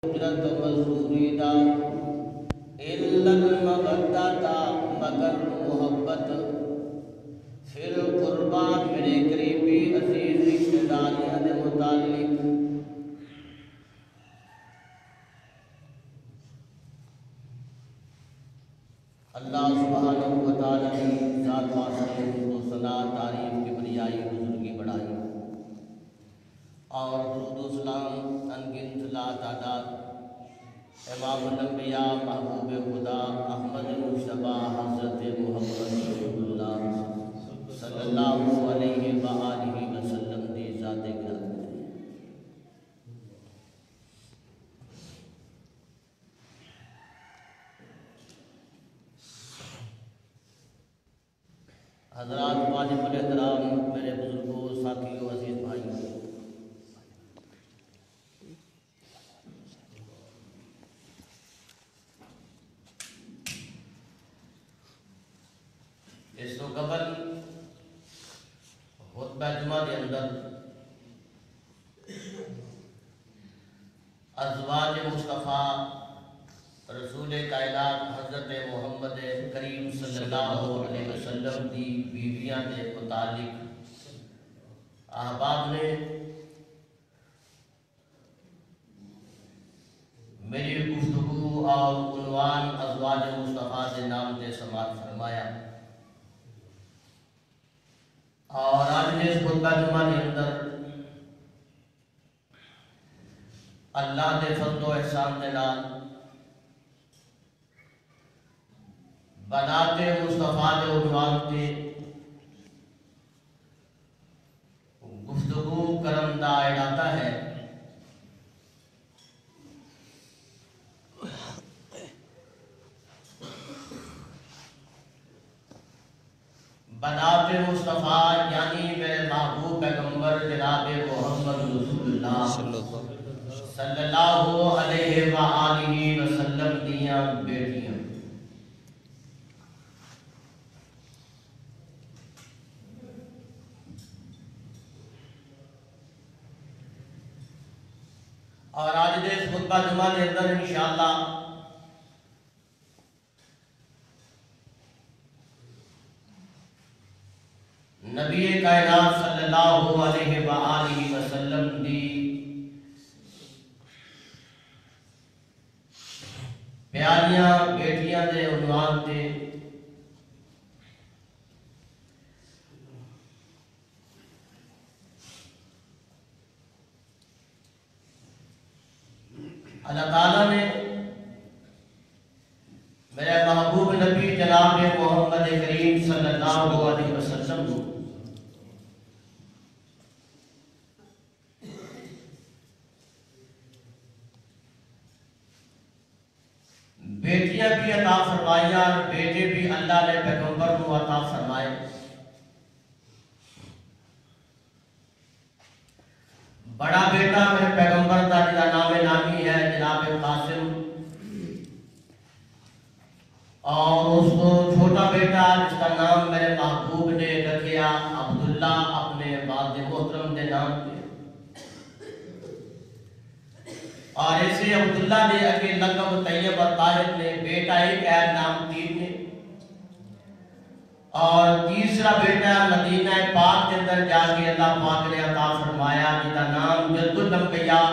حجرت مزوریدہ الا المودۃ مگر محبت فی القربہ میرے قریبی عزیز رشتہ داریاں دے متعلق اللہ سبحانہ و تعالی کی ذات واسطے و صلاۃ تعریف کی بریائی بزرگی بڑھائی اور درود و سلام انگنت لا تعداد امام الانبیاء محبوب خدا احمد مصطفیٰ حضرت محمد رسول اللہ صلی اللہ علیہ وآلہ وسلم دی ذات گرامی حضرات واجب الاحترام میرے بزرگوں ساتھیوں عزیز بھائیوں اس تو قبل خطبہ جمعہ کے اندر ازواج مصطفیٰ رسول کائنات حضرت محمد کریم صلی اللہ علیہ وسلم کی بیویاں کے متعلق احباب نے میری گفتگو اور عنوان ازواج مصطفیٰ کے نام سے سماعت فرمایا اور آج نے اس خطبہ جمعہ کے اندر اللہ کے فضل و احسان کے نال بنات مصطفیٰ کے عنوان سے گفتگو کرم دا ارادہ ہے بنات مصطفیٰ یعنی میرے محبوب پیغمبر جناب محمد رسول اللہ صلی اللہ علیہ وآلہ وسلم دیاں بیٹیاں اور آج دے اس خطبہ جمعہ کے اندر انشاءاللہ نبی کائنات صلی اللہ علیہ وآلہ وسلم دی پیاریاں بیٹیاں دے عنوان تے اللہ تعالیٰ نے میرے محبوب نبی جناب محمد کریم صلی اللہ علیہ وسلم کو بیٹیاں بھی عطا فرمائیاں اور بیٹے بھی اللہ نے پیغمبر کو عطا فرمائے بڑا بیٹا میرے پیغمبر کا جدا نام نامی ہے جناب قاسم اور اس کو چھوٹا بیٹا جس کا نام میرے محبوب نے رکھیا عبداللہ اپنے والد محترم کے نام پہ اور ایسے عبداللہ نے اگے لقب طیب اور طاہر نے بیٹا ایک ہے نام تین نے اور تیسرا بیٹا مدینہ پاک کے اندر جا کے اللہ پاک نے عطا فرمایا جس کا نام جد الانبیاء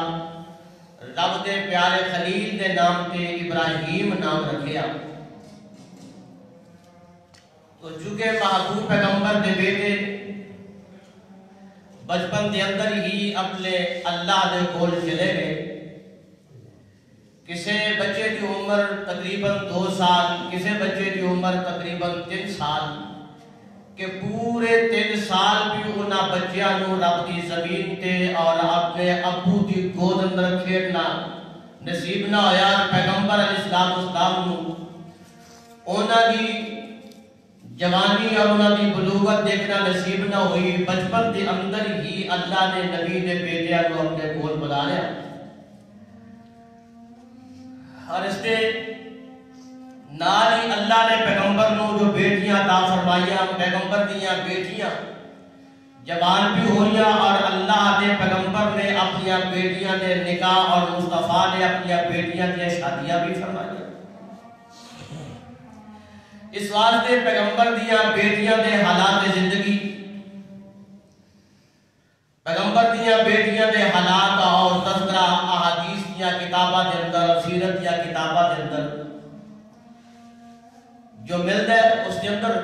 رب دے پیارے خلیل دے نام تے ابراہیم نام رکھیا تو چونکہ محبوب پیغمبر دے بیٹے بچپن دے اندر ہی اپنے اللہ دے کول چلے گئے کسی بچے کی عمر تقریباً 2 سال کسی بچے کی عمر تقریباً 3 سال کہ پورے 3 سال بھی انہاں بچیاں نو رب دی زمین تے اور اپنے ابو دی گود اندر کھیلنا نصیب نہ ہویا پیغمبر علیہ السلام نو انہاں دی جوانی اور انہاں دی بلوغت دیکھنا نصیب نہ ہوئی بچپن دے اندر ہی اللہ نے نبی دے بیٹیاں کو اپنے کول بلا لیا اور اس کے ناری اللہ نے پیغمبر نو جو بیٹیاں عطا فرمائیاں پیغمبر دیاں بیٹیاں جوان بھی ہوئیاں اور اللہ دے پیغمبر نے اپنی بیٹیاں دے نکاح اور مصطفیٰ نے اپنی بیٹیاں دے شادیاں بھی فرمائی. اس واسطے پیغمبر دیا بیٹیاں دے حالات زندگی، پیغمبر دیا بیٹیاں دے حالات اور تذکرہ احادیث دیا کتابہ دے اندر، سیرت دیا کتابہ دے اندر جو ملتا ہے اس کے اندر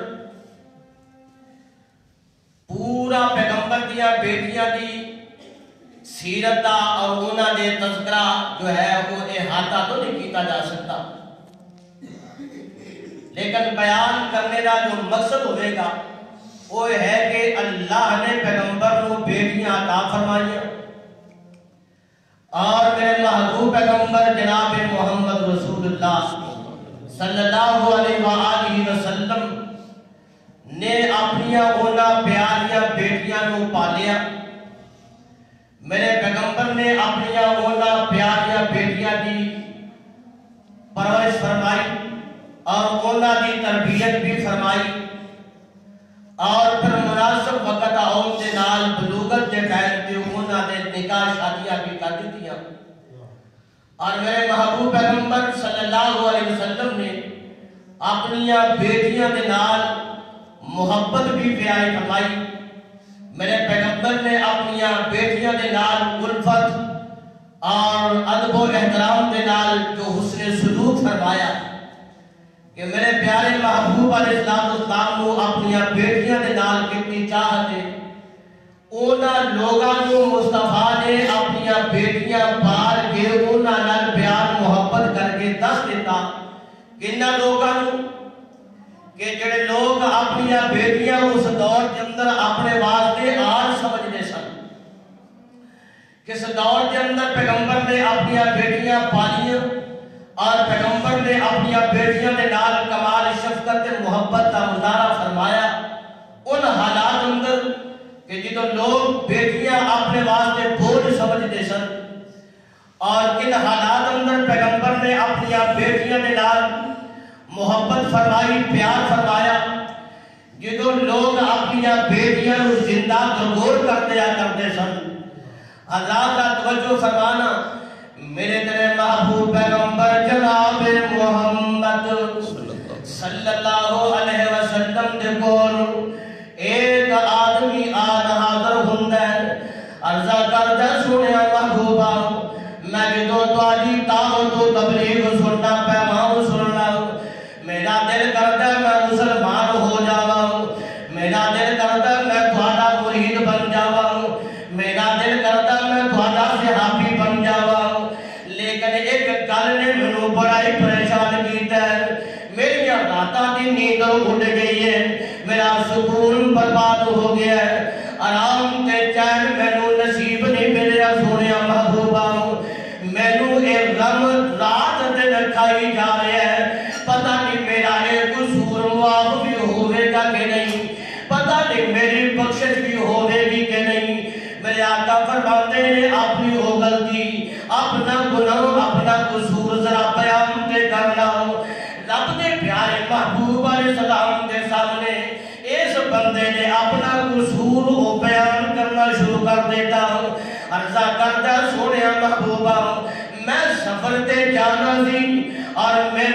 پورا پیغمبر دیا بیٹیاں دی سیرت اور انہاں دے تذکرہ جو ہے وہ احاطہ تو نہیں کیتا جا سکتا، لیکن بیان کرنے کا جو مقصد ہوئے گا وہ ہے کہ اللہ نے پیغمبر کو بیٹیاں عطا فرمائیاں اور میرے محبوب پیغمبر جناب محمد رسول اللہ صلی اللہ علیہ وآلہ وسلم نے اپنیاں اونا پیاریاں بیٹیاں کو پالیا. میرے پیغمبر نے اپنیاں اونا پیاریاں بیٹیاں دی پرورش فرمائی اور اونا دی تربیت بھی فرمائی اور پھر مناسب وقت آؤں سے نال بلوغت کے ٹائم پہ اونا دے نکاح شادیاں بھی کر دیتیاں. اور میرے محبوب پیغمبر صلی اللہ علیہ وسلم نے اپنیاں بیٹیاں دے نال محبت بھی پیاری فرمائی. میرے پیغمبر نے اپنیاں بیٹیاں دے نال الفت اور ادب و احترام دے نال جو حسن سلوک فرمایا کہ میرے پیارے محبوب علیہ السلام کو اپنیاں بیٹیاں دے نال کتنی چاہتے اونا لوگاں کو مصطفیٰ نے اپنیاں بیٹیاں پار کے اونا نال پیار محبت کر کے دس دیتا کنہ لوگاں کہ جڑے لوگ اپنیاں بیٹیاں اس دور کے اندر اپنے واسطے آج سمجھنے سن. کس دور کے اندر پیغمبر نے اپنیاں بیٹیاں پالیاں اور پیغمبر نے اپنیاں بیٹیاں نے نال کمال شفقت محبت کا مظاہرہ فرمایا ان حالات اندر کہ جدو لوگ بیٹیاں اپنے واسطے بوجھ سمجھتے سن اور کن حالات اندر پیغمبر نے اپنیاں بیٹیاں نے نال محبت فرمائی پیار فرمایا. جدو لوگ اپنیاں بیٹیاں زندہ درگور کر دیا کرتے سن. حضرات کا توجہ فرمانا میرے تیرے محبوب پیغمبر جناب محمد صلی اللہ علیہ وسلم دے کول ایک آدمی آن حاضر ہندہ عرضہ کردہ سنیا محبوبہ میں جدو تواجی دعوت و تبلیغ سننا پیغام سننا میرا دل کرتا ہے میں مسلمان ہو جاؤں، میرا دل کرتا ہے میں تھوڑا مرید بن جاؤں، میرا دل کرتا ہے میں تھوڑا صحابی بن جاؤں. لیکن ایک گل نے منو بڑا ہی پریشان کیتا ہے، میری راتاں دی نیند اڑ گئی ہے، میرا سکون برباد ہو گیا ہے، آرام تے چین مینوں نصیب نہیں ملیا سونیا محبوبہ. مینوں ایک غم رات تے رکھائی جا رہا ہے، پتہ نہیں میرا ایک قصور معاف بھی ہوئے گا کہ نہیں، پتہ نہیں میری بخشش بھی ہوئے گی کہ نہیں. میرے آقا فرماتے ہیں اپنی ہو غلطی اپنا گناہ اپنا قصور ذرا بیان دے کرنا. رب دے پیارے محبوب علیہ السلام دے سامنے اس بندے نے اپنا قصور وہ بیان کرنا شروع کر دیتا. عرضہ کرتا سونیا محبوبہ میں سفر تے جانا سی اور میں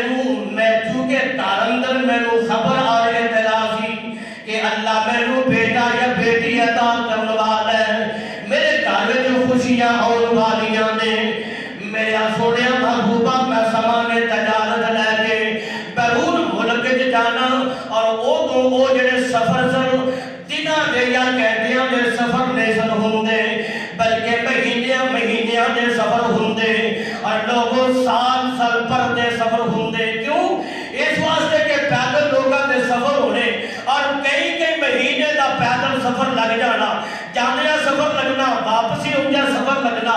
چونکہ تارندر میرے خبر آئے اطلاع سی کہ اللہ میرے بیٹا یا بیٹی عطا کرنے والا ہے، میرے گھر جو خوشیاں اور والیاں نے میرے سونیا محبوبہ میں سامان تجارت لے کے بیرون ملک جانا اور وہ جڑے سفر سن دناں دے یا گھنٹیاں دے سفر نہیں سن ہوندے بلکہ مہینیاں دے سفر ہوندے اور لوگوں سال پر دے سفر ہوندے. کیوں؟ اس واسطے کہ پیدل لوگاں دے سفر ہونے اور کئی مہینے دا پیدل سفر لگ جانا، جانیا سفر لگنا، واپسی ہوندیا سفر لگنا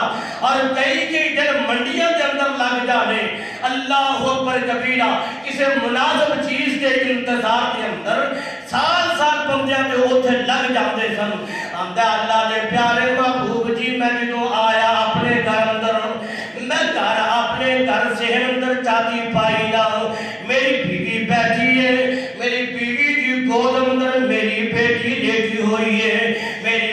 اور کئی دن منڈیاں دے اندر لگ جانے. اللہ اکبر کبیرہ کسے مناسب چیز کے انتظار کے اندر سال بندیاں دے اوتھے لگ جاندے سن. اللہ دے پیارے محبوب جی میں جدوں آیا اپنے گھر اندر میں اپنے گھر سے اندر چاہتی پائی لا میری بیوی بیٹھی ہے، میری بیوی کی گود اندر میری بیٹی لیٹی ہوئی ہے، میری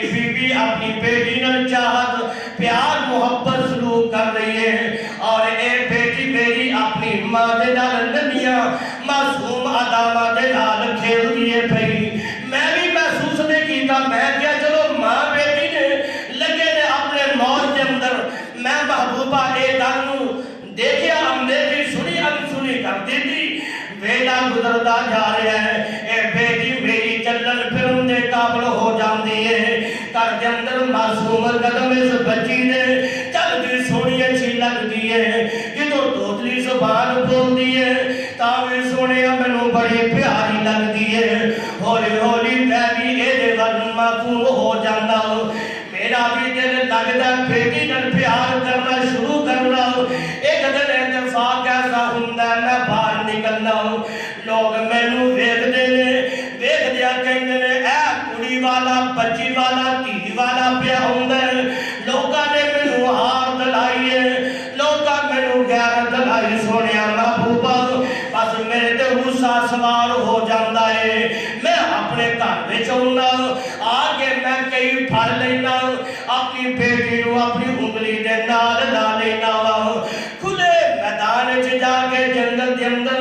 بیٹی نال چاہت پیار محبت سلوک کر رہی ہے اور اے بیٹی میری اپنی ماں دے نال ننیاں معصوم اداواں دے نال کھیل دیے پئی میں بھی محسوس نہیں کیتا میں کیا چلو ماں بیٹی نے لگے نے اپنے موت کے اندر میں محبوبہ اے گل دیکھیا ہم دیکھی سنی انسنی کر دی تھی ویلا گزردا جا رہا ہے اے بیٹی میری چلن پھرن دے قابل ہو جاندی ہے گھر دے اندر معصوم قدم اس بچی نے چل دی سونی اچھی لگدی ہے جدوں توتلی زبان بولدی ہے تاویں سونے مینوں بڑی پیاری لگدی ہے ہولی ہولی میں بھی اے دے ول معصوم ہو جاندا میرا بھی دل لگدا بیٹی نال پیار کرنا شروع کرنا ایک دن اتفاق ایسا ہوندا میں باہر نکلنا لوگ مینوں ویکھدے نے ویکھدیا کہندے نے اے کڑی والا بچی والا دھی والا پیا ہوندا لوکاں نے مینوں ہار دلائی ہے لوکاں مینوں غیر دلائی سونیا محبوبہ بس میرے تے غصہ سوار ہو جاندا ہے میں اپنے گھر وچ آؤنا آگے میں کئی پھڑ لینا اپنی بیٹی نو اپنی انگلی دے نال لا لینا کھلے میدان وچ جا کے جنگل دے اندر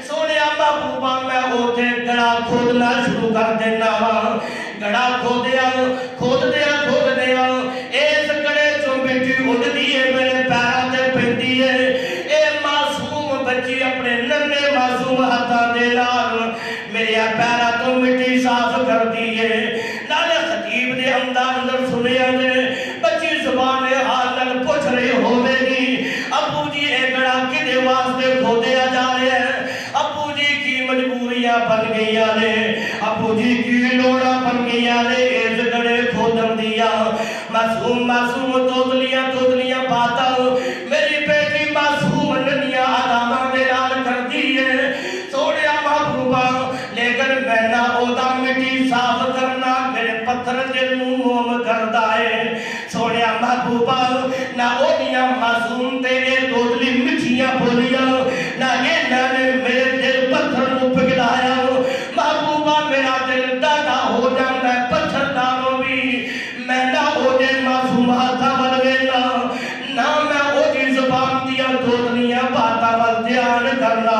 سونیا محبوبہ میں اوتھے گڑا کھودنا شروع کر دینا گڑا کھودیا اس گڑے چوں بیٹی اڑدی ہے میرے پیراں تے پیندی ہے اے معصوم بچی اپنے ننھے معصوم ہاتھاں دے نال میرے پیراں تو مٹی صاف کردی ہے نالے خطیب دے انداز سنیا نے بچی زبان حال نال پوچھ رہی ہوے گی ابو جی اے گڑا کدے واسطے کھودیا جا رہا ہے ابو جی کی مجبوریاں بن گئیاں نے ابو جی کی لوڑاں بن گئیاں نے اس گڑے کھودن دیا معصوم توتلیاں باتاں میری بیٹی معصوم ننیاں اداواں دے نال کردی ہے سونیا محبوبہ لیکن میں نہ اودا مٹی صاف کرنا میرے پتھر دل نوں موم کردا ہے سونیا محبوبہ نہ اودیاں معصوم تے اے توتلی مٹھیاں بولیاں نہ انہاں نے میرے دل پتھر نوں پگھلایا محبوبہ میرا دل ڈاڈا ہو جاندا ہے پتھر نالوں بھی میں نہ اودے معصوم ہاتھاں ول ویکھنا نہ میں اودی زبان دیاں توتلیاں باتاں ول دھیان کرنا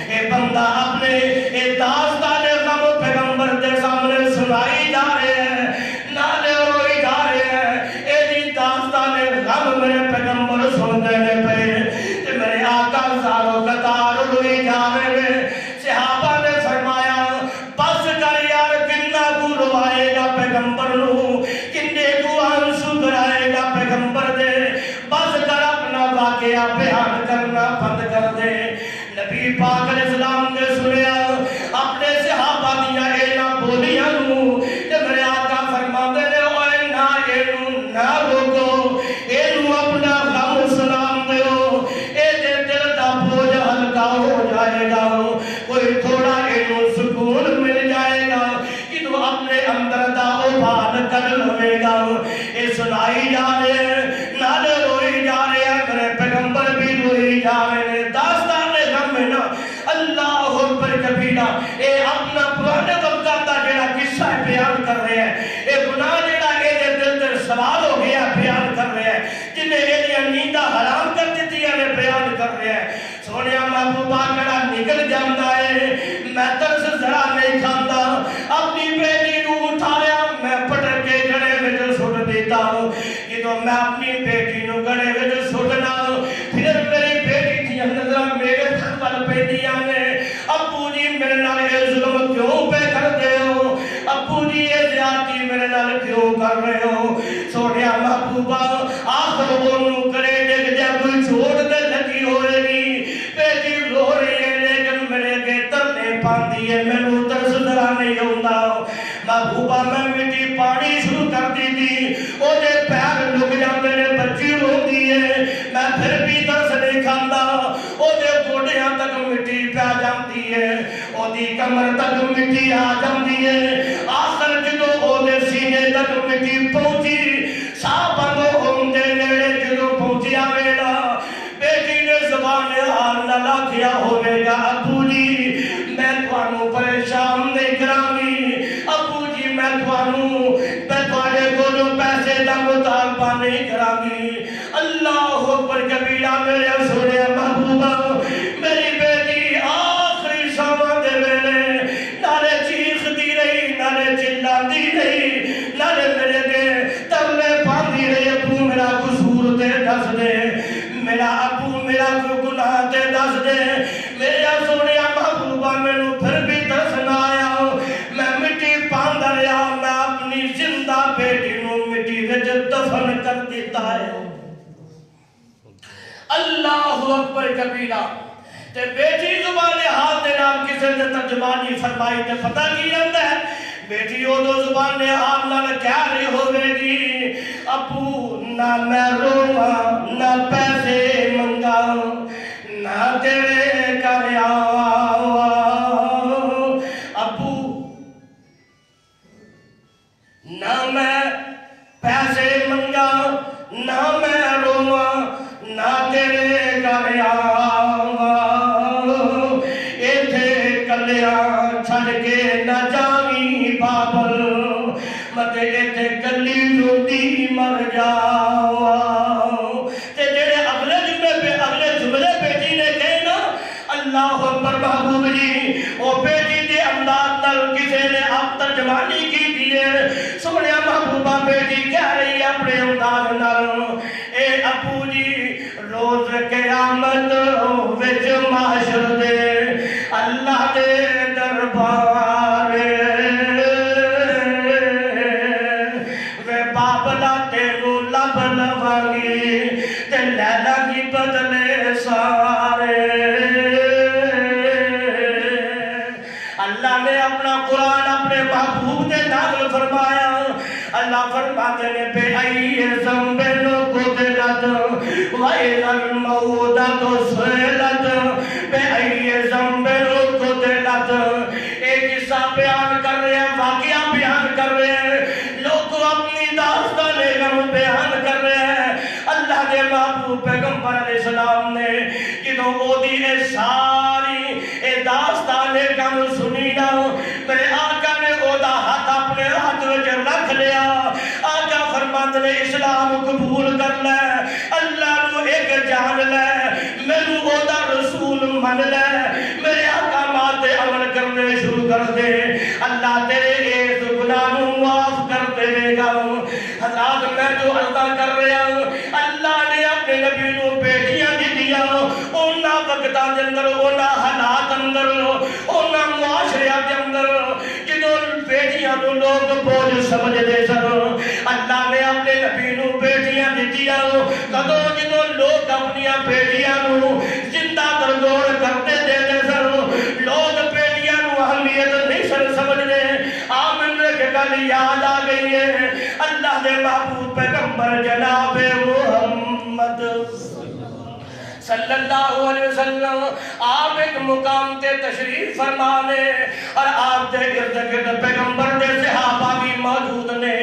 اے بندہ اپنے اے داستان غم پیغمبر دے سامنے سنائی جا رہے ہیں نالے روئی جا رہے ہیں اے دی داستان غم میرے پیغمبر سن دینے پہ تے میرے آقا ساروں قطار روئی جا رہے ہیں صحابہ نے فرمایا بس کر یار کنا کو روائے گا پیغمبر نو کنے کو آنسو کرائے گا پیغمبر دے بس کر اپنا واقعہ بیان کرنا بند کر دے نبی پاک علیہ السلام نے سنیا اپنے صحابہ دیا اینا بولیاں نو تے میرے آقا فرماندے نے اوے نا اینو نہ روکو اینو اپنا غم سلام دیو اے دے دل دا بوجھ ہلکا ہو جائے گا کوئی تھوڑا اینو سکون مل جائے گا کہ تو اپنے اندر دا ابھان کر لوے گا اے سنائی جا رہے ہیں نالے روئی جا رہے ہیں میرے پیغمبر بھی روئی جا رہے ہیں داستان اللہ اکبر کبیرہ اے اپنا پرانے وقتاں دا جڑا قصہ بیان کر رہے ہیں اے گناہ جڑا اے دے دل تے سوال ہو گیا بیان کر رہے ہیں جنہیں اے دی نیندہ حرام کر دیتی ہے بیان کر رہے ہیں سونیا محبوبہ کڑا نکل جاندا ہے میں ترس ذرا نہیں کھاندا اپنی بیٹی نو اٹھایا میں پٹر کے گڑے وچ سٹ دیتا ہوں جدوں میں اپنی بیٹی نو گڑے وچ سٹنا پھر میری بیٹی دی نظر میرے ول پیندیاں نے ابو جی میرے نال اے ظلم کیوں پہ کر دے ہو ابو جی اے زیادتی میرے نال کیوں کر رہے ہو سونیا محبوبہ آخر وہ کرے ڈگ جا کوئی چھوڑ دے لگی ہوئے گی بیٹی رو رہی ہے لیکن میرے کے ترنے پاندی ہے میں ترس ذرا نہیں ہوندا محبوبہ میں مٹی پانی شروع کر دی تھی او دے پیر لگ جاندے نے بچی روندی ہے میں پھر بھی ترس نہیں کھاندا او دے گوڑیاں تک مٹی پہ جاندی ہے او دی کمر تک مٹی آ جاندی ہے آخر جدو او دے سینے تک مٹی پہنچی ساہ بندو ہوندے نیڑے جدو پہنچیا ویلا بیٹی نے زبان حال نہ لاکھیا ہوئے گا ابو جی میں توانو پریشان نہیں کرانگی ابو جی میں توانو میں توانے کو پیسے میرا کوئی گناہ تے دس دے میرا سونے محبوبہ مینوں پھر بھی دسنا آیا میں مٹی پاندا رہا میں اپنی زندہ بیٹی نو مٹی وچ دفن کر دیتا ہے اللہ اکبر کبیرہ تے بیٹی زبان حال دے نال کسے نے ترجمانی فرمائی تے پتہ کی رہندا ہے بیٹی او دو زبان حال نال کیا رہی ہوے گی ابو نہ میں رواں نہ پیسے منگا نہ تیرے گھر ابو نہ میں پیسے منگا نہ میں رواں نہ تیرے گھر ایتھے کلیاں چھڑ کے نہ جاویں بابل متے ایتھے کلی روٹی مر جاؤ تے جڑے اگلے جملے بیٹی نے کہے نا اللہ اکبر محبوب جی او بیٹی دے انداز نال کسے نے اب ترجمانی کی دیے سونے محبوبہ بیٹی کہہ رہی اپنے انداز نال اے ابو جی روز قیامت وچ محشر دے اللہ دے دربار وے بابلا تینوں لب لواں گی تے لیلا کی بدلے سارے اللہ نے اپنا قرآن اپنے محبوب دے نازل فرمایا اللہ فرماتے نے بے ای ذنب قتلت وَإِذَا الْمَوْءُودَةُ سُئِلَتْ بے ای ذنب قتلت ایک قصہ بیان کر رہے ہیں واقعہ بیان کر رہے ہیں لوگ اپنی داستان غم بیان کر رہے ہیں اللہ کے محبوب پیغمبر علیہ السلام نے جنہوں وہ دی ساری داستان غم سنی نا میرے آقا نے وہ دا ہاتھ اپنے ہاتھ وچ رکھ لیا آقا فرماتے نے اسلام قبول کر لے اللہ نو ایک جان لے مینوں وہ دا رسول من لے میرے آقا ماتے عمل کرنے شروع کر دے اللہ تیرے اس گناہ نو معاف کر دے گا حضرات میں جو عرضہ کر رہا ہوں اللہ نے اپنے نبی نو بیٹیاں دی دیا اونا وقتاں دے اندر اونا حالات اندر اونا معاشرے دے اندر جدوں بیٹیاں نو لوگ بوجھ سمجھ دے سن اللہ نے اپنے نبی نو بیٹیاں دی دیا کدوں جدوں لوگ اپنی بیٹیاں نو زندہ ترگوڑ کرتے دے دے سن لوگ بیٹیاں نو اہمیت نہیں سن سمجھ دے آمن کے گل یاد آ گئی ہے اللہ دے محبوب پیغمبر جناب محمد صلی اللہ علیہ وسلم آپ ایک مقام تے تشریف فرمانے اور آپ دے ارد گرد پیغمبر دے صحابہ بھی موجود نے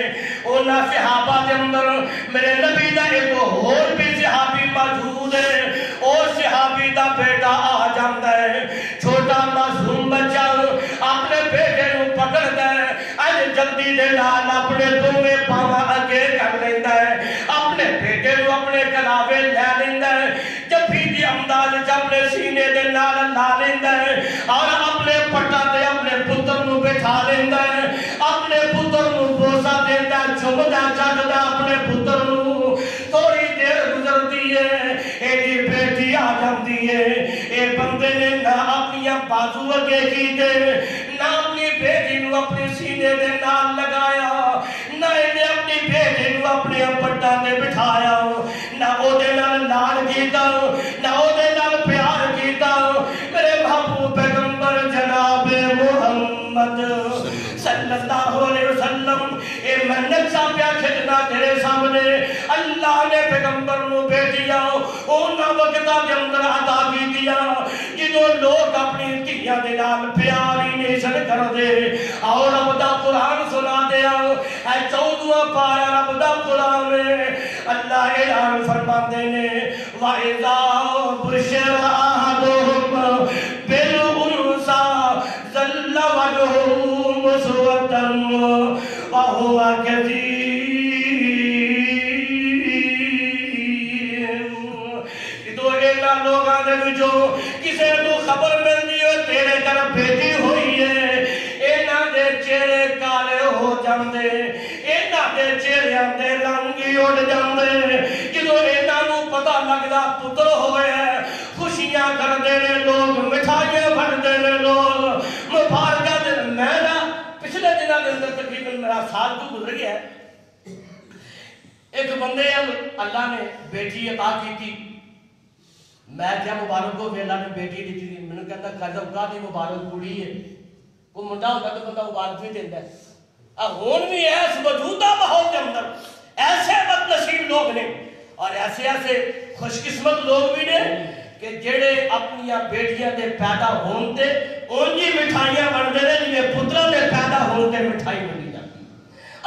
اونا صحابہ دے اندر میرے نبی دا ایک اور بھی صحابی موجود ہے اور صحابی دا بیٹا آ جاندہ ہے چھوٹا معصوم بچہ اپنے بیٹے نو پکڑ دے جلدی دے نال اپنے دوویں پاواں اگے کر لیندا ہے اپنے بیٹے نو اپنے کلاوے لے لیندا ہے جفی دی انداز وچ اپنے سینے دے نال لا لیندا ہے اور اپنے پٹا تے اپنے پتر نو بٹھا لیندا ہے اپنے پتر نو بوسا دیندا چمدا چٹدا اپنے پتر نو تھوڑی دیر گزرتی ہے ایڈی بیٹی آ جاندی ہے اے بندے نے نہ اپنی بازو اگے کیتے نہ اپنی بیٹی نو اپنے سینے دے نال لگایا نہ انہیں اپنی بیٹی نو اپنے پٹا تے بٹھایا نہ او دے نال لال کیتا نہ او دے نال پیار کیتا میرے محبوب پیغمبر جناب محمد صلی اللہ علیہ وسلم اے منت سا پیا کھڑنا تیرے سامنے اللہ نے پیغمبر نو بھیجیا اونا وقتاں دے اندر عطا کی دیا جدوں لوگ اپنی دھیاں دے نال پیار ہی نہیں سن کردے اور رب دا قرآن سنا دیا اے 14واں پارا رب دا قرآن اللہ اعلان فرماندے نے وَإِذَا بُشِّرَ أَحَدُهُم بِالْأُنثَىٰ ظَلَّ وَجْهُهُ مُسْوَدًّا وَهُوَ لوگاں دے وچوں کسے نو خبر ملدی ہے تیرے گھر بیٹی ہوئی ہے انہاں دے چہرے کالے ہو جاندے انہاں دے چہریاں دے رنگ اڑ جاندے جدوں انہاں نو پتہ لگدا پتر ہوئے کرتے ہیں لوگ، مٹھائیاں بنتے ہیں لوگ، مبارکہ دے میں نا پچھلے دنوں کے اندر تقریباً میرا سال تو گزر گیا ہے، ایک بندے اللہ نے بیٹی عطا کی تھی، میں کیا مبارک ہو اللہ نے بیٹی دی تھی، میں نے کہتا قدم کا دی مبارک کڑی ہے، کوئی منڈا ہوتا تو بندہ مبارک بھی دیتا ہے، ہون بھی ایس موجودہ ماحول کے اندر ایسے بد نصیب لوگ نے اور ایسے ایسے خوش قسمت لوگ بھی نے کہ جڑے اپنی بیٹیاں دے پیدا ہون تے انجی مٹھائیاں بن دے جنہیں پتروں دے پیدا ہون تے مٹھائی بنی جاتی۔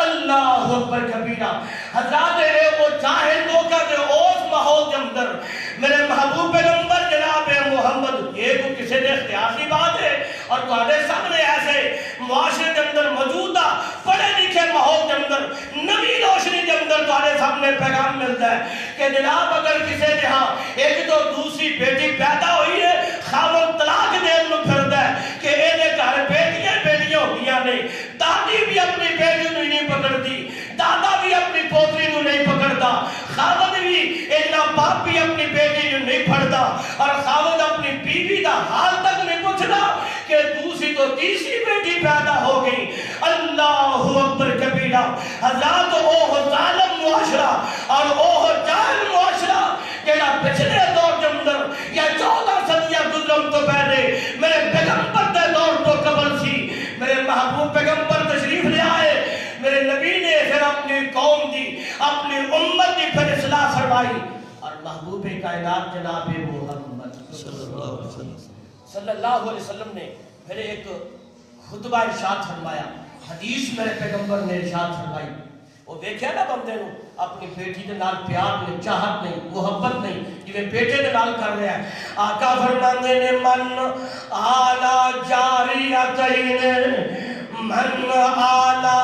اللہ اکبر کبیرہ، حضرات وہ چاہے موقع دے اس ماحول کے اندر میرے محبوب پیغمبر جناب محمد، یہ کو کسی دے اختیار کی بات ہے اور تمہارے سامنے ایسے معاشرے کے اندر موجودہ پڑھے لکھے ماحول کے اندر نبی روشنی کے اندر تمہارے سامنے پیغام ملتا ہے کہ جناب اگر کسی نے ہاں ایک تو دوسری بیٹی پیدا ہوئی ہے، خاوند طلاق دین میں پھردا ہے کہ یہ گھر بیٹیاں بیٹیاں ہوندیاں نے، دادی بھی اپنی بیٹی کو نہیں پکڑتی، دادا بھی اپنی پوتری کو نہیں پکڑتا، خاوند بھی اینا باپ بھی اپنی بیٹی کو نہیں پھڑتا اور خاوند اپنی بیوی دا حال تک نہیں پوچھتا کہ دوسری تو تیسری بیٹی پیدا ہو گئی۔ اللہ اکبر کبیرہ، حضرات اوہ ظالم معاشرہ اور اوہ جاہل معاشرہ جیڑا پچھلے دور کے اندر یا 14 صدیاں گزرن تو پہلے میرے پیغمبر دے دور تو قبل سی، میرے محبوب پیغمبر تشریف لے آئے، میرے نبی نے پھر اپنی قوم دی اپنی امت دی پھر اصلاح فرمائی اور محبوب کائنات جناب محمد صلی اللہ علیہ وسلم نے پھر ایک خطبہ ارشاد فرمایا، حدیث میرے پیغمبر نے ارشاد فرمائی، وہ دیکھیا نا بندے نو اپنی بیٹی دے نال پیار نہیں، چاہت نہیں، محبت نہیں، جویں بیٹے دے نال کر رہا ہے۔ آقا فرماندے نے من آلا جاریتین، من آلا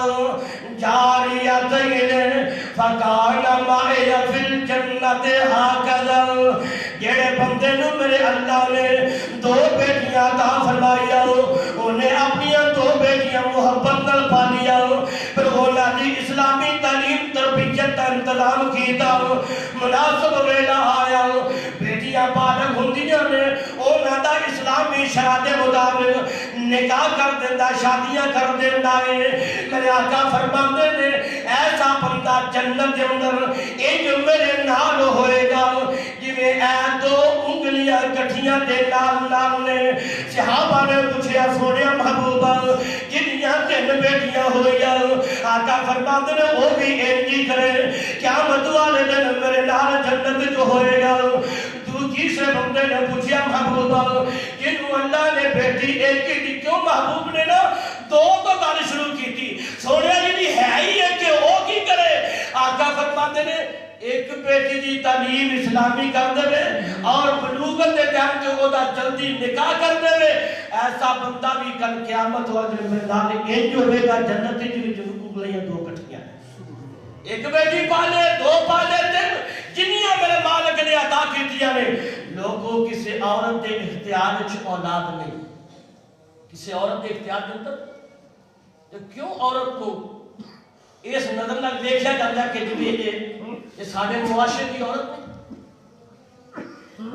جاریتین فکان معی فی الجنت ہاکذا، جڑے بندے نو میرے اللہ نے 2 بیٹیاں عطا فرمائیا، انہیں اپنی 2 بیٹیاں محبت نال پالیا، پھر انہاں دی اسلامی تعلیم تربیت کا انتظام کیتا، مناسب ویلا آیا، بیٹیاں بالغ ہوندیاں نے انہاں دا اسلامی شرع دے مطابق نکاح کر دیندا، شادیاں کر دیندا ہے۔ میرے آقا فرماندے نے ایسا بندہ جنت دے اندر انج میرے نال ہوئے گا جویں اے 2 انگلیاں کٹھیاں دے نال نال نے۔ صحابہ نے پوچھیا سونیا محبوبہ جنیاں 3 بیٹیاں ہوئیاں، آقا فرماندے نے وہ بھی انج ہی کرے، قیامت والے دن میرے نال جنت جو ہوئے گا۔ تیسرے بندے نے پوچھیا محبوبہ جنہوں اللہ نے بیٹی ایک کی دی، کیوں محبوب نے نا 2 تو گل شروع کی تھی، سونے جی ہے ہی ہے کہ وہ کی کرے؟ آقا فرماتے نے ایک بیٹی دی تعلیم اسلامی کر دے اور بلوغت دے ٹائم تے او دا جلدی نکاح کر دے، ایسا بندہ بھی کل قیامت والے میدان انج ہوے گا جنت وچ انگلیاں 2 کٹھیاں، ایک بیٹی پالے 2 پالے 3 جنیاں میرے مالک نے عطا کیتیاں نے۔ لوگوں کسی عورت دے اختیار وچ اولاد نہیں، کسی عورت دے اختیار دے اندر تو کیوں عورت کو اس نظر نال دیکھا جاتا ہے کہ یہ سارے معاشرے کی عورت نہیں،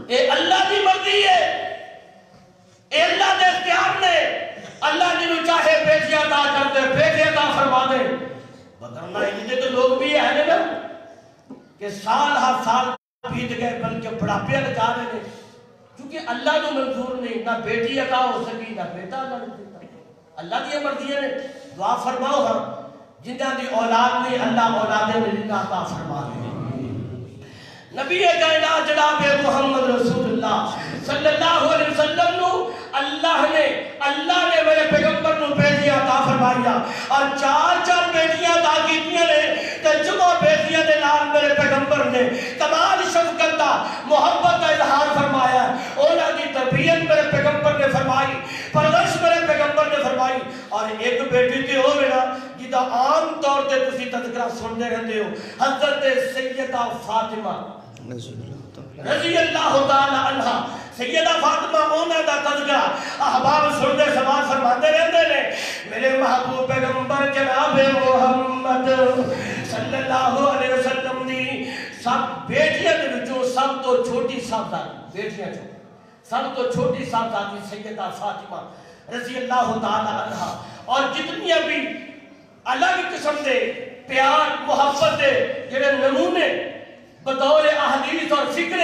یہ اللہ کی مرضی ہے، یہ اللہ دے اختیار نے، اللہ جنہوں چاہے بیٹیاں عطا کر دے، بیٹے عطا فرما دے، بدرنا ہی تو لوگ بھی ہیں نا کہ سال ہر سال بیت گئے بلکہ بڑھاپے لگا رہے ہیں کیونکہ اللہ کو منظور نہیں، نہ بیٹی عطا ہو سکی نہ بیٹا اللہ نے دیتا، اللہ کی مرضی نے۔ دعا فرماؤ ہم جنہاں دی اولاد نہیں اللہ اولاد ملنا عطا فرما دے۔ نبی کائنات جناب محمد رسول اللہ صلی اللہ علیہ وسلم نو اللہ نے میرے پیغمبر نو بیٹیاں عطا فرمائیا اور 4 بیٹیاں عطا کیتیاں نے تے جمع بیٹیاں دے نال میرے پیغمبر نے کمال شفقت دا محبت کا اظہار فرمایا، انہاں دی تربیت میرے پیغمبر نے فرمائی، پرورش میرے پیغمبر نے فرمائی، اور ایک بیٹی تے ہوے نا جدا عام طور تے تسی تذکرہ سنتے رہندے ہو، حضرت سیدہ فاطمہ رضی اللہ تعالی عنہ، سیدہ فاطمہ انہاں دا تذکرہ احباب سنتے سماعت فرماتے رہندے نے۔ میرے محبوب پیغمبر جناب محمد صلی اللہ علیہ وسلم دی سب بیٹیاں دے وچوں سب تو چھوٹی صاحبزادی بیٹیاں چوں سب تو چھوٹی صاحبزادی سیدہ فاطمہ رضی اللہ تعالی عنہ، اور جتنی بھی الگ قسم دے پیار محبت دے جڑے نمونے بطور احادیث اور فکر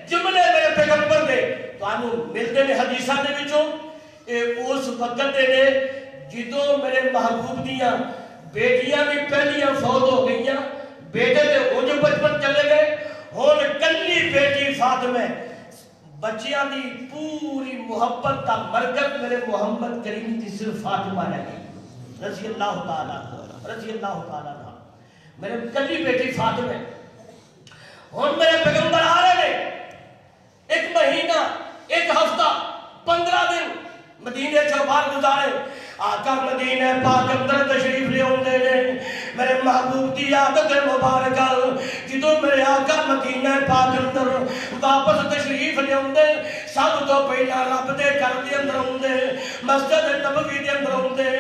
جملے میرے پیغمبر دے تانوں ملتے نے حدیثاں دے وچوں، اے اس وقت دے نے جدوں میرے محبوب دیاں بیٹیاں بھی پہلیاں فوت ہو گئیاں، بیٹے تے اونج بچپن چلے گئے، ہن کلی بیٹی فاطمہ بچیاں دی پوری محبت دا مرکز میرے محمد کریم دی صرف فاطمہ رہ گئی رضی اللہ تعالیٰ رضی اللہ تعالیٰ عنہ، میرے کلی بیٹی فاطمہ۔ ہن میرے پیغمبر آ رہے ہیں، ایک مہینہ، ایک ہفتہ، 15 دن مدینے چو باہر گزارے، آقا مدینہ پاک اندر تشریف لے ہوندے نے، میرے محبوب دی عادت مبارکہ جدوں میرے آقا مدینہ پاک اندر واپس تشریف لے ہوندے، سب تو پہلا رب دے گھر دے اندر ہوندے، مسجد نبوی دے اندر ہوندے،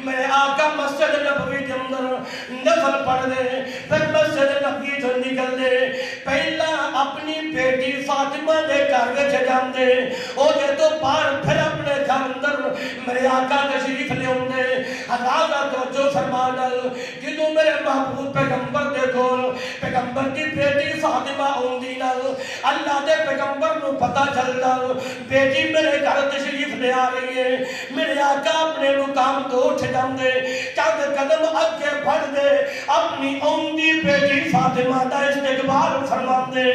میرے آقا مسجد نبوی دے اندر نفل پڑھ دے، پھر مسجد نبوی تو نکل دے، پہلا اپنی بیٹی فاطمہ دے گھر وچ جاندے، او جدوں باہر پھر اپنے گھر اندر میرے آقا تشریف لے ہوندے، حضرات توجہ فرمانا، جدوں میرے محبوب پیغمبر دے کول پیغمبر دی بیٹی فاطمہ ہوندی نا، اللہ دے پیغمبر نو پتہ چلدا بیٹی میرے گھر تشریف لے آ رہی ہے، میرے آقا اپنے مقام تو اٹھ جاندے، چند قدم اگے بڑھ دے، اپنی اوندی بیٹی فاطمہ دا استقبال فرماندے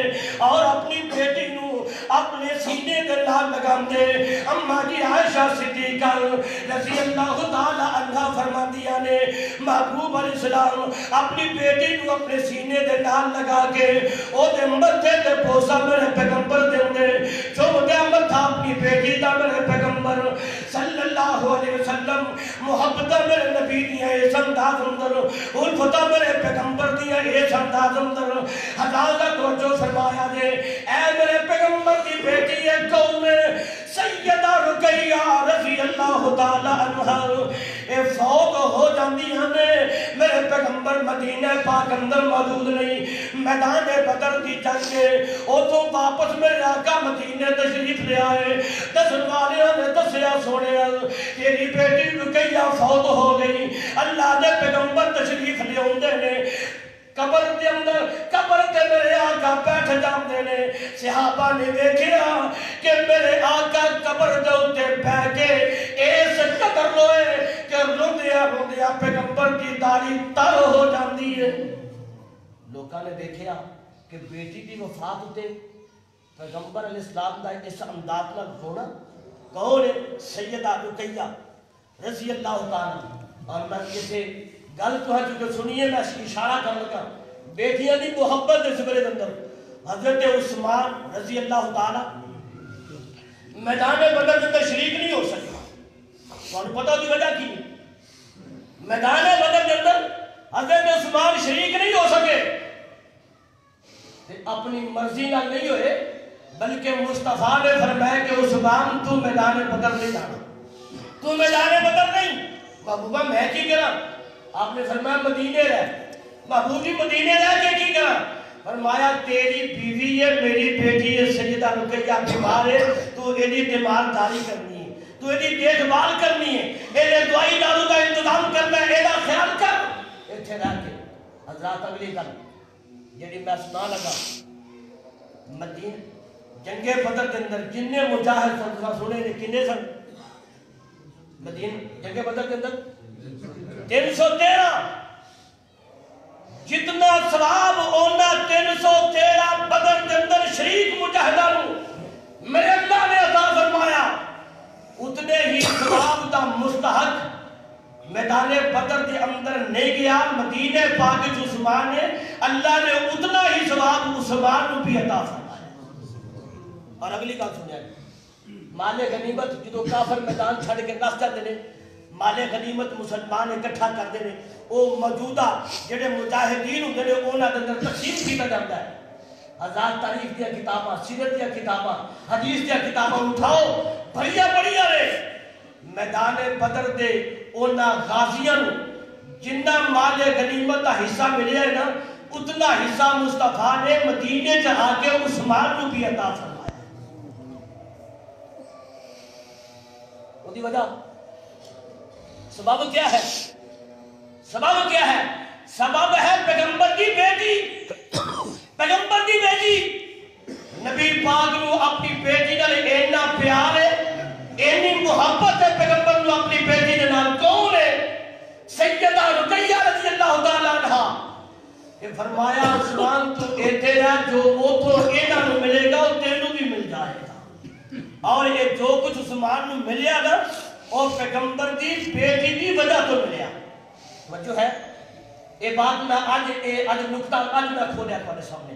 اور اپنی بیٹی نو اپنے سینے دے نال لگاندے۔ اماں جی عائشہ صدیقہ رضی اللہ تعالی عنہا فرماندیاں نے محبوب علیہ السلام اپنی بیٹی نو اپنے سینے دے نال لگا کے او دے متھے تے بوسا میرے پیغمبر دے چوم دے متھا اپنی بیٹی دا میرے پیغمبر صلی اللہ علیہ وسلم محبت میرے نبی دیاں اس انداز اندر الفت میرے پیغمبر دیاں اس انداز اندر حضرات توجہ فرمایا دے، اے میرے پیغمبر دی بیٹی ہے کون سیدہ رقیہ رضی اللہ تعالی عنہا، اے فوت ہو جاندی ہمیں میرے پیغمبر مدینہ پاک اندر موجود نہیں، میدان بدر دی جنگ کے او تو واپس میرے آقا مدینہ تشریف لے آئے، دسن والیاں نے دسیا سونے تیری بیٹی رقیہ فوت ہو گئی، اللہ نے پیغمبر تشریف لے ہوندے نے قبر دے اندر، قبر تے میرے آقا بیٹھ جاندے نے، صحابہ نے دیکھیا کہ میرے آقا قبر دے اوتے بیٹھ کے اس قدر روئے کہ روندیا روندیا پیغمبر کی داڑھی تر ہو جاندی ہے۔ لوکاں نے دیکھیا کہ بیٹی دی وفات تے پیغمبر علیہ السلام دا اس انداز نال رونا کون ہے؟ سیدہ رقیہ رضی اللہ تعالی۔ اور میں کسے گل تو ہے جو سنیے میں اشارہ کر لگا، بیٹیاں دی محبت اس بڑے اندر حضرت عثمان رضی اللہ تعالی میدان بدر کے اندر شریک نہیں ہو سکے، اور پتہ دی وجہ کی میدان بدر کے اندر حضرت عثمان شریک نہیں ہو سکے، اپنی مرضی نہ نہیں ہوئے، بلکہ مصطفیٰ نے فرمایا کہ عثمان تو میدان بدر نہیں جانا، تو میدان بدر نہیں، محبوبہ میں کی کرا؟ آپ نے فرمایا مدینے رہ، محبوب جی مدینے رہ کے کی کرا؟ فرمایا تیری بیوی ہے، میری بیٹی ہے سیدہ رقیہ بیمار ہے، تو ایدی تیمارداری کرنی ہے، تو ایدی دیکھ بھال کرنی ہے، ایدے دعائی دارو کا انتظام کرنا ہے، ایدہ خیال کر۔ اتھے رہ کے حضرات اگلی گل جنہی میں سنا لگا، مدین جنگ بدر کے اندر جننے مجاہد سنے نے کنے سن؟ مدین جنگ بدر کے اندر 313، جتنا ثواب اونا 313 بدر کے اندر شریک مجاہدانوں میرے اللہ نے عطا فرمایا، اتنے ہی ثواب دا مستحق میدان بدر کے اندر نہیں گیا، مدینہ پاک عثمان نے اللہ نے اتنا ہی ثواب عثمان کو بھی عطا فرمایا۔ اور اگلی گل سنیا مال غنیمت جدو کافر میدان چھڑ کے نس جاتے ہیں، مال غنیمت مسلمان اکٹھا کرتے ہیں، وہ موجودہ جڑے مجاہدین ہوندے نے انہاں دے اندر تقسیم کیتا جاتا ہے۔ آزاد تاریخ دیا کتاباں، سیرت دیا کتاباں، حدیث دیا کتاباں اٹھاؤ بڑیا بڑیا رہے، میدان بدر دے انہاں غازیاں جنہ مال غنیمت کا حصہ ملیا ہے نا، اتنا حصہ مصطفیٰ نے مدینے چ آ کے عثمان کو بھی عطا فرمایا۔ دی وجہ سبب کیا ہے؟ سبب کیا ہے؟ سبب ہے پیغمبر دی بیٹی، پیغمبر دی بیٹی نبی پاک نو اپنی بیٹی نال اینا پیار ہے، اینی محبت ہے پیغمبر نو اپنی بیٹی دے نال۔ کون ہے؟ سیدہ رقیہ رضی اللہ تعالیٰ عنہ۔ کہ فرمایا عثمان تو ایتھے رہ، جو اوتھوں اینا نو ملے گا وہ تینوں بھی مل جائے گا، اور یہ جو کچھ عثمان نو ملیا نا اور پیغمبر دی بیٹی دی وجہ تو ملیا۔ توجہ ہے؟ یہ بات میں آج نکتہ آج میں کھولیا تمہارے سامنے۔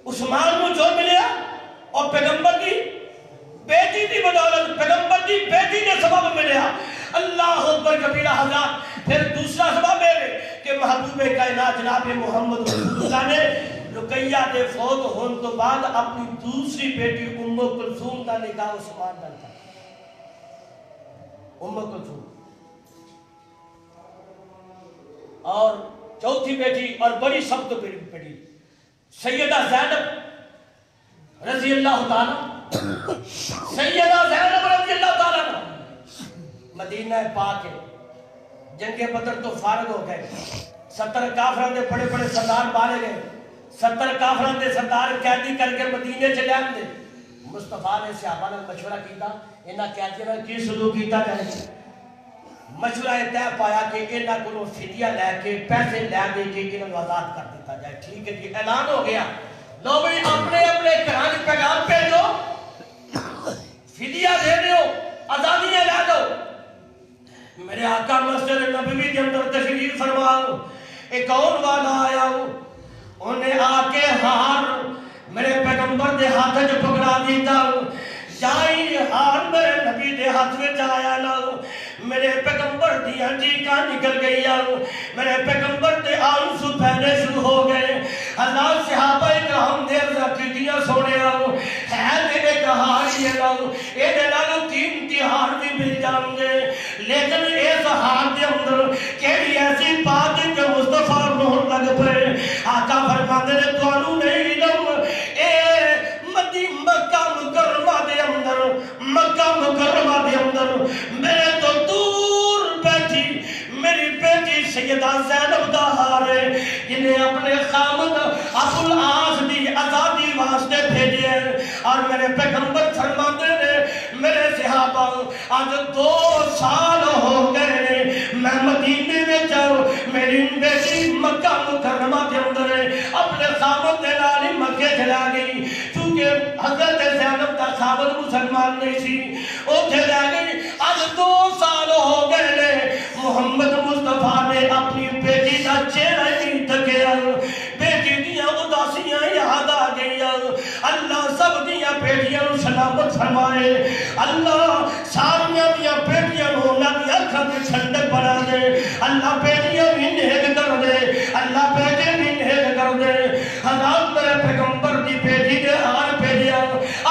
عثمان نو جو ملیا اور پیغمبر دی بیٹی دی بدولت، پیغمبر دی بیٹی نے سبب ملیا۔ اللہ اکبر کبیرہ حضرات۔ پھر دوسرا سبب ہے کہ محبوب کائنات جناب محمد رسول اللہ نے رقیہ دے فوت ہون تو بعد اپنی دوسری بیٹی ام کلثوم کا نکاح عثمان نال کیا۔ ام کلثوم اور چوتھی بیٹی اور بڑی سخت بیٹی سیدہ زینب رضی اللہ تعالیٰ، سیدہ زینب رضی اللہ تعالیٰ مدینہ پاک ہے۔ جنگ بدر تو فارغ ہو گئے، 70 کافران دے بڑے بڑے سردار مارے گئے، 70 کافران دے سردار قیدی کر کے مدینے چلے آتے۔ مصطفیٰ نے صحابہ نے مشورہ کیتا انہاں قیدیاں نے کی سلوک کیتا جائے۔ مشورہ طے پایا کہ انہاں کو فدیہ لے کے پیسے لے دے کے انہاں کو آزاد کر دیتا جائے۔ ٹھیک ہے جی، اعلان ہو گیا، لو بھئی اپنے اپنے گھراں پیغام بھیجو، فدیہ دے دیو، آزادیاں لے دو۔ میرے آقا مسجد نبوی کے اندر تشریف فرماؤ، ایک اور والا آیا ہوں، انہیں آ کے ہار میرے پیغمبر دے ہاتھ جو پکڑا دیتا ہوں، جائی ہار میرے نبی دے ہاتھ میں جایا لاؤ، میرے پیغمبر دی ہنجی کا نکل گئی آؤ، میرے پیغمبر دے آنسو پہنے شروع ہو گئے۔ اللہ صحابہ اکرام دیر رکھی دیا سونے آؤ، ہے میرے کہار یہ لاؤ، اے دے لالو 3 تہار بھی مل جائیں گے، لیکن اس ہار دے اندر کیڑی ایسی بات ہے کہ مصطفیٰ روح لگ پڑے۔ آقا فرماتے نے توانو نہیں علم، اے مکہ مکرمہ دے اندر، مکہ مکرمہ دے اندر میرے تو دور بیٹھی میری بیٹی سیدہ زینب دا ہار ہے، جنہیں اپنے خامد ابو العاص دی آزادی واسطے بھیجے ہیں۔ اور میرے پیغمبر فرماتے نے میرے صحابہ آج 2 سال ہو گئے میں مدینے میں جاؤں، میری بیٹی مکہ مکرمہ کے اندر ہے، اپنے خامد دے نالی مکے چلا گئی، چونکہ حضرت زینب کا خامد مسلمان نہیں سی، وہ چلا گئی۔ آج 2 سال ہو گئے محمد مصطفیٰ نے اپنی بیٹی کا چہرہ نہیں تکیا، بیٹی دیا اداسیاں یاد آ گئی۔ اللہ سب دیا بیٹیاں سلامت فرمائے، اللہ ساریاں دیا بیٹیاں ہونا دیا کھاتے چھنڈک بنا دے، اللہ بیٹیاں بھی نیک کر دے، اللہ بیٹے بھی نیک کر دے۔ حضرت میرے پیغمبر دی بیٹی دے ہار بیٹیاں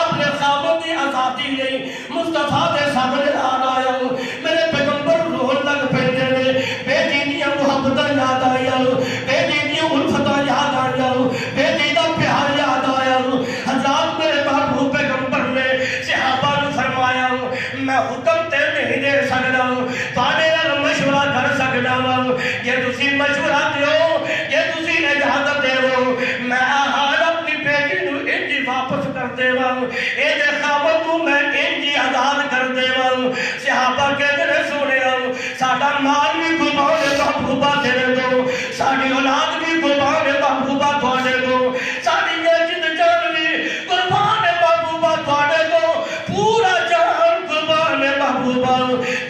اپنے خوابوں کی آزادی لئی مصطفیٰ دے سامنے آیا، میرے پیغمبر روح لگ پیتے نے، بیٹی دیا محبتہ یاد آیا، بیٹی دیا الفتہ یاد آیا، بیٹی دا پیار یاد آیا۔ حضرت میرے محبوب پیغمبر نے صحابہ نے فرمایا میں حکم تے نہیں دے سکتا، تھوڑے نال مشورہ کر سکتا ہوں، یہ تسی مشورہ دیو، یہ تسی اجازت دیو، میں ہر اپنی بیٹی نو انجی واپس کر دیوا، اے دے خامد کو میں انجی آزاد کر دیوا۔ صحابہ کہتے ہیں سونے آؤ، ساڑھا مال بھی قربان محبوبہ دے دو، ساڑھی اولاد بھی قربان محبوبہ دے دو، ساڑھی یہ جد جان بھی قربان محبوبہ دے دو، پورا جہان قربان محبوبہ،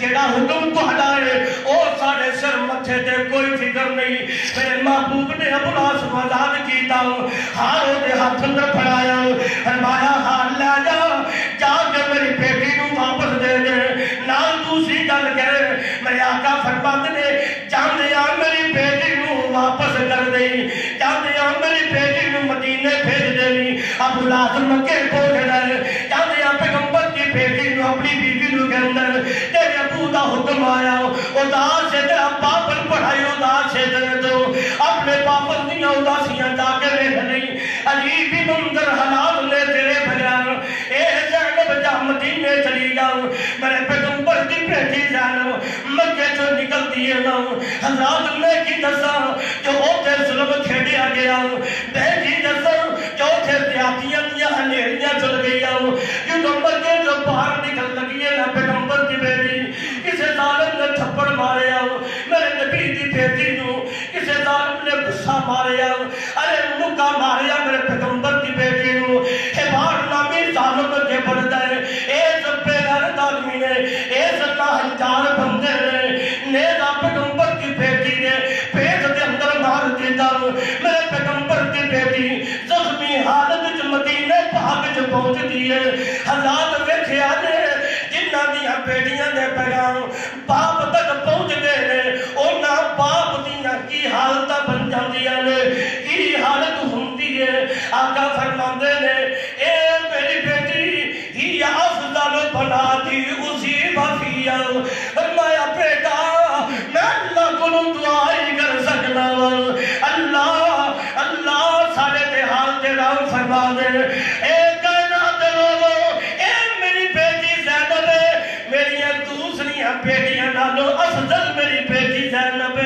جڑا حکم تو ہٹائے اور ساڑھے سر متھے دے کوئی فکر نہیں۔ میرے محبوب نے ابو العاص آزاد کیتا ہاروں دے ہاتھ اندر پھڑایا، فرمایا ہار لے جا کے میری بیٹی نو واپس دے دے، نال دوسری گل کرے۔ میرے آقا فرماتے نے جاندیاں میری بیٹی نو واپس کر دئی، جاندیاں میری بیٹی نو مدینے بھیج دئی۔ ابو العاص مکے پہنچ گئے، جاندیاں پیغمبر کی بیٹی نو اپنی بیوی نو کے اندر تیرے ابو دا حکم آیا، اداس سے تیرا پاپن پڑھائی اداس سے دے دو، اپنے پاپن دیاں اداسیاں جا کے رہ نہیں۔ علی بھی منظر حالات لے تیرے بھیان، اے زینب جا مدینے چلی جاؤں میرے پیغمبر دی بیٹی زینب مکے چوں نکل دیے نا حضرات میں کی دساں جو اوتے ظلم کھیڑیا گیا بیٹی دساں جو اوتے زیادتیاں دیا ہنیریاں چل گیا جو مکے جو باہر نکل لگی ہے نا پیغمبر دی بیٹی کسے ظالم نے تھپڑ مارے میرے نبی دی بیٹی نو کسے ظالم نے غصہ مارے ارے مکہ مارے میرے پیغمبر دی بیٹی نو حبار نامی ظالم کے بڑھتا ہے اے سب پہ غیرت آدمی نے اے سب ہزار بندے نے نیزہ پیغمبر کی بیٹی نے پیٹ دے اندر مار دیتا میرے پیغمبر کی بیٹی زخمی حالت مدینے پاک جو پہنچ دیئے حضرات ویکھے آنے جنہ دیا بیٹیاں نے پیغام باپ تک پہنچ گئے نے اونا باپ دیا کی حالت بن جاندیاں نے کی حالت ہوندی ہے آقا فرماندے نے اے میری بیٹی ہی افضل بنا دی اسی بھفیا فرمایا بیٹا میں اللہ کو دعائی کر سکنا اللہ سارے دے حال دے راو فرما دے اے کائنات لوگو اے میری بیٹی زینب میری دوسری بیٹیاں نالو افضل میری بیٹی زینب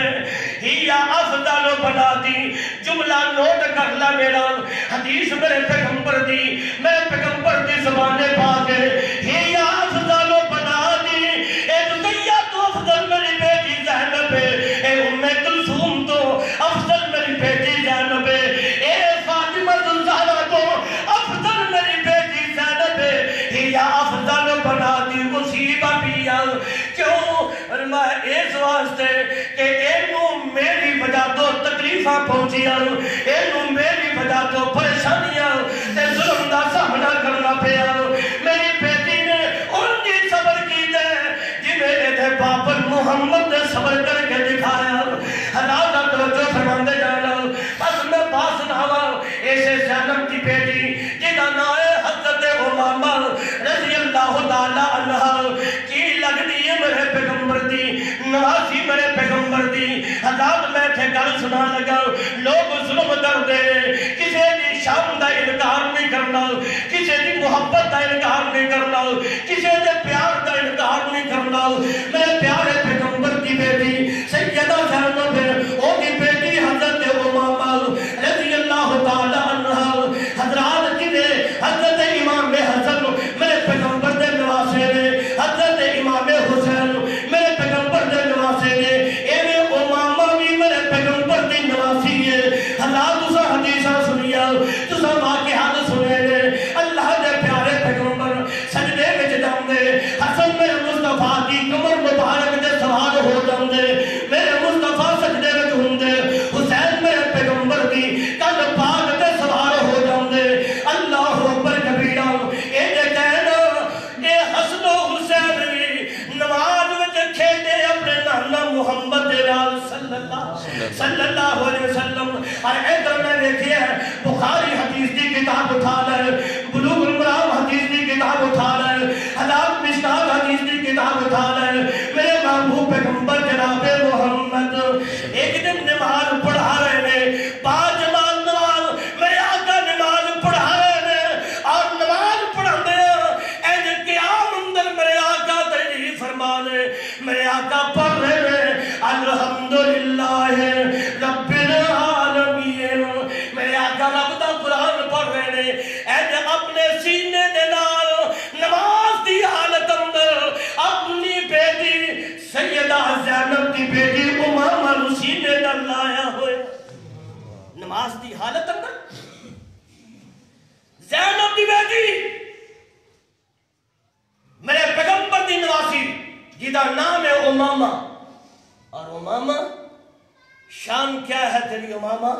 ہی افضل بنا دی جملہ نوٹ کر لا میرا حدیث میرے پیغمبر دی میرے پیغمبر دی زبان پاک ہی افضل بنا دی اے رقیہ تو افضل میری بیٹی زینب اے ام کلثوم تو افضل میری بیٹی زینب اے فاطمہ الزہرا تو افضل میری بیٹی زینب ہی افضل بنا دی مصیبہ پیا کیوں فرمایا اس واسطے کہ اینو میری وجہ تو تکلیفاں پہنچیاں اینو میری وجہ تو پریشانیاں تے ظلم دا سامنا کرنا پیا میری بیٹی نے ان کی صبر کی دے جی میرے دے بابر محمد نے صبر کر کے دکھایا حضرات توجہ فرماندے جانا بس میں بات سناوا ایسے زینب کی بیٹی جنہاں نام حضرت امامہ رضی اللہ تعالی عنہ کی لگنی ہے میرے پیغمبر دی نواسی میرے پیغمبر دی حضرات میں تھے گل سنا لگا لوگ ظلم کر دے کسی دی شان دا انکار نہیں کرنا کسی دی محبت دا انکار نہیں کرنا کسی دے پیار دا انکار نہیں کرنا میرے پیارے پیغمبر کی بیٹی سیدہ زینب او کی بیٹی حضرت امامہ رضی اللہ تعالی عنہ حضرات جنہیں حضرت امام حسن میرے پیغمبر دے نواسے نے حضرت امام حسین میرے پیغمبر دے نواسے نے ایویں امامہ بھی میرے پیغمبر دی نواسی ہے حضرات تسا حدیثاں سنیا تسا واقعات سنے نے اللہ دے پیارے پیغمبر سجدے وچ جاندے حسن میرے مصطفیٰ دی کمر مبارک دے سوار ہو جاندے میرے مصطفیٰ سجدے وچ ہوندے حسین میرے پیغمبر دی کل پاک دے سوار ہو جاندے اللہ اکبر کبیرہ اے دے کہنا اے حسن و حسین نماز وچ کھیڈے اپنے نانا محمد نال صلی اللہ علیہ وسلم اور ادھر میں دیکھیے بخاری حدیث کی کتاب اٹھا لے بلوغ المرام حدیث کی کتاب اٹھا لے حلال مشکات حدیث کی کتاب اٹھا لے میرے محبوب پیغمبر جناب محمد ایک دن نماز پڑھا رہے ہیں پانچ جماعت نماز میرے آقا نماز پڑھا رہے ہیں اور نماز پڑھا دے ایج قیام اندر میرے آقا تجریح فرمانے میرے آقا پڑھ رہے ہیں الحمدللہ رب العالمین میرے آقا رب دا قرآن پڑھ رہے ہیں ایج اپنے سینے دے نال نماز دی حالت اندر اپنی بیٹی سیدہ زینب دی بیٹی امامہ نو سینے دے لایا ہوئے نماز دی حالت اندر زینب دی بیٹی میرے پیغمبر دی نواسی جیدہ نام ہے امامہ اور امامہ شان کیا ہے تیری امامہ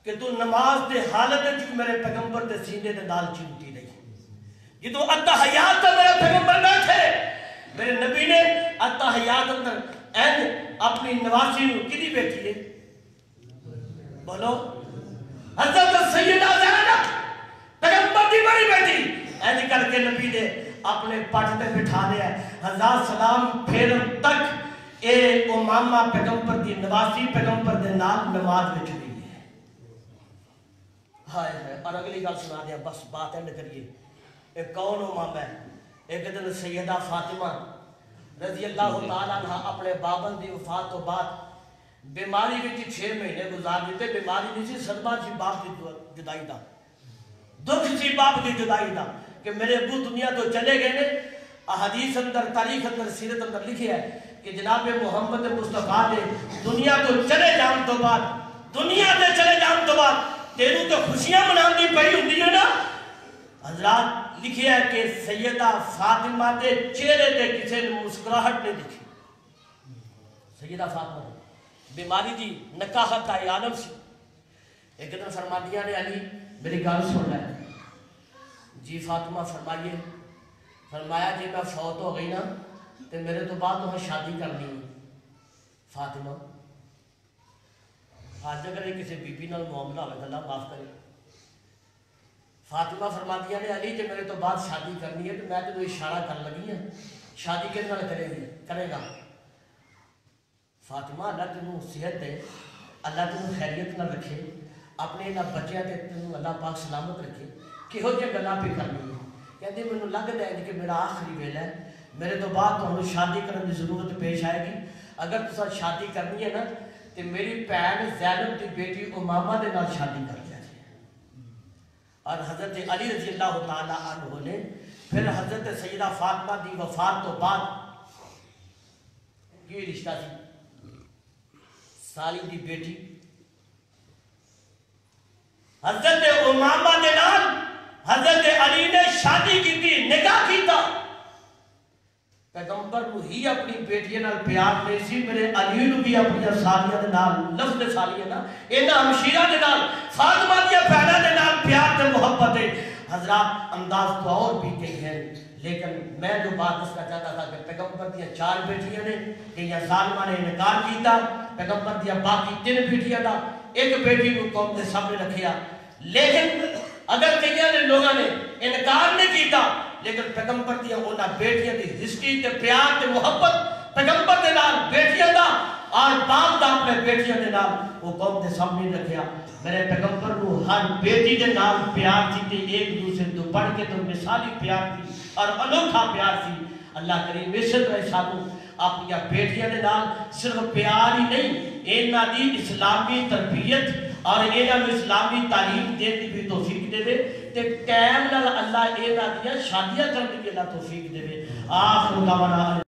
کہ تو نماز دے حالت جو میرے پیغمبر دے سینے دے نال چمٹی نہیں یہ تو اتحیات تھا میرے پیغمبر بیٹھے میرے نبی نے اتحیات اندر این اپنی نواسی نو کدی بیٹھی ہے بولو حضرت سیدہ زینب پیغمبر دی بڑی بیٹی این کر کے نبی نے اپنے پاٹ پہ بٹھا دیا ہزار سلام پھیرن تک اے امامہ پیغمبر دی نواسی پیغمبر دے نال نماز میں چلی ہے ہائے اور اگلی گل سنا دیا بس بات اینڈ کریے ایک کون امام ہے؟ ایک دن سیدہ فاطمہ رضی اللہ تعالیٰ عنہ اپنے بابن دی وفات تو بعد بیماری وچ 6 مہینے گزار دیتے. بیماری نہیں سی، صدمہ سی باپ دی جدائی دا، دکھ سی باپ دی جدائی دا کہ میرے ابو دنیا تو چلے گئے نے. احادیث اندر، تاریخ اندر، سیرت اندر لکھے ہے کہ جناب محمد مصطفیٰ نے دنیا تو چلے جان تو بعد، دنیا تے چلے جان تو بعد تینوں تو خوشیاں مناندی پئی ہوندی ہے نا. حضرات لکھے ہے کہ سیدہ فاطمہ دے چہرے تے کسی نے مسکراہٹ نہیں دکھی. سیدہ فاطمہ بیماری دی نکاحت آئی عالم سی. ایک دن فرمادیاں نے علی میری گل سن رہا. جی فاطمہ فرمائیے. فرمایا جی میں فوت ہو گئی نا تو میرے تو بعد وہاں شادی کرنی ہے. فاطمہ آج اگر کسی بی بی نال معاملہ ہوئے تو اللہ معاف کرے. فاطمہ فرمادیاں نے علی جی میرے تو بعد شادی کرنی ہے تو میں تو اشارہ کر لگی ہوں شادی کس نال کرے گا. فاطمہ اللہ تینوں صحت دے، اللہ تینوں خیریت نہ رکھے، اپنے انہاں بچیاں تے تینوں اللہ پاک سلامت رکھے. کہو جی گلاں پہ کرنی ہے. کہتے مینوں لگدا ہے کہ میرا آخری ویلا ہے، میرے تو بعد تمہیں شادی کرنے کی ضرورت پیش آئے گی. اگر تساں شادی کرنی ہے نا تو میری بھن زینب دی بیٹی امامہ دے نال شادی کر لیا جائے. اور حضرت علی رضی اللہ تعالیٰ عنہ نے پھر حضرت سیدہ فاطمہ دی وفات تو بعد یہ رشتہ تھی سالی دی بیٹی حضرت امامہ دے نال حضرت علی نے شادی کی تھی، نکاح کیتا. پیغمبر کو ہی اپنی بیٹیاں نال پیار نہیں سی، میرے علی نو بھی اپنی سالیاں دے نال، لفظ سالیاں نا انہاں ہمشیرہ دے نال، فاطمہ دی بہناں دے نال پیار تے محبت ہے. حضرات انداز تو اور بھی کئی ہیں لیکن میں جو بات اس کا چاہتا تھا کہ پیغمبر دیا 4 بیٹیاں نے کہ یا ظالمہ نے انکار کیتا. پیغمبر دیا باقی 3 بیٹیاں دا ایک بیٹی کو قوم نے سامنے رکھیا. لیکن اگر کئی نے لوگوں نے انکار نہیں کیتا لیکن پیغمبر دیا انہاں بیٹیاں دی ہسٹری تے پیار تے محبت پیغمبر دے نال بیٹیاں دا اور باپ دا اپنے بیٹیاں دے نال وہ قوم دے سامنے رکھیا. میرے پیغمبر کو ہر بیٹی دے نال پیار تھی، ایک دوسرے تو بڑھ کے تو مثالی پیار تھی اور انوکھا پیار تھی. اللہ کریم اسی طرح سانوں اپنی بیٹیاں دے نال صرف پیار ہی نہیں، انہاں دی اسلامی تربیت اور انہاں نوں اسلامی تعلیم دین دی بھی توفیق دے دے تے ٹائم نال اللہ انہاں دیاں شادیاں کرن دی اللہ توفیق دے. آخر دعوانا